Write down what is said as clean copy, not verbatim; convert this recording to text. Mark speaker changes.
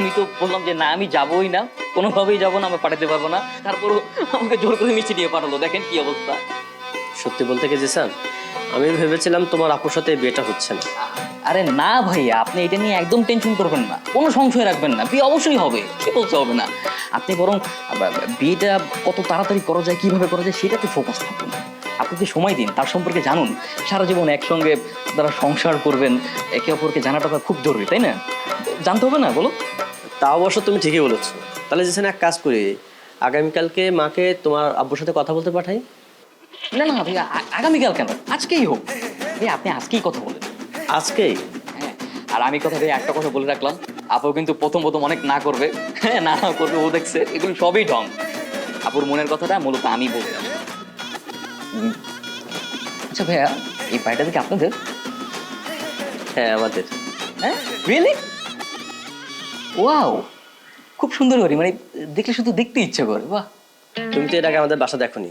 Speaker 1: আমি তো বললাম যে না আমি যাবোই না, কোনোভাবেই যাবো না, আমি পাঠাতে পারবো না। তারপরও আমাকে জোর করে মিষ্টি দিয়ে পাঠালো, দেখেন কি অবস্থা।
Speaker 2: সত্যি বলতে কি জিসান, আমি ভেবেছিলাম তোমার আপুর সাথে এই বিয়েটা হচ্ছে না।
Speaker 1: আরে না ভাইয়া, আপনি এটা নিয়ে একদম টেনশন করবেন না, কোনো সংশয় রাখবেন না, বিয়ে অবশ্যই হবে, কি বলতে হবে না। আপনি বরং বিয়েটা কত তাড়াতাড়ি করা যায়, কিভাবে করা যায় সেটাতে ফোকাস থাকুন। আপনাকে সময় দিন, তার সম্পর্কে জানুন। সারা জীবন একসঙ্গে তারা সংসার করবেন, একে অপরকে জানাটা খুব জরুরি, তাই না? জানতে হবে না, বলো।
Speaker 2: তা অবশ্য তুমি ঠিকই বলেছো। তাহলে জিসান এক কাজ করি, আগামীকালকে মাকে তোমার আব্বুর সাথে কথা বলতে পাঠাই।
Speaker 1: না না ভাইয়া, আগামীকাল কেন, আজকেই হোক ভাইয়া, আপনি আজকেই কথা বলেন।
Speaker 2: আজকেই?
Speaker 1: হ্যাঁ, আর আমি কথা ভাই একটা কথা বলে রাখলাম, আপু কিন্তু প্রথম প্রথম অনেক না করবে, হ্যাঁ না করবে, ও দেখছে এগুলো সবই ঢং। আপুর মনের কথাটা মূলত আমি বললাম। আচ্ছা ভাইয়া, এই বাড়িটা কি আপনাদের?
Speaker 2: হ্যাঁ আমাদের।
Speaker 1: হ্যাঁ, রিয়েলি? ওয়াও, খুব সুন্দর বাড়ি, মানে দেখলে শুধু দেখতে ইচ্ছে করে, বাহ।
Speaker 2: তুমি তো এর আগে আমাদের বাসা দেখোনি।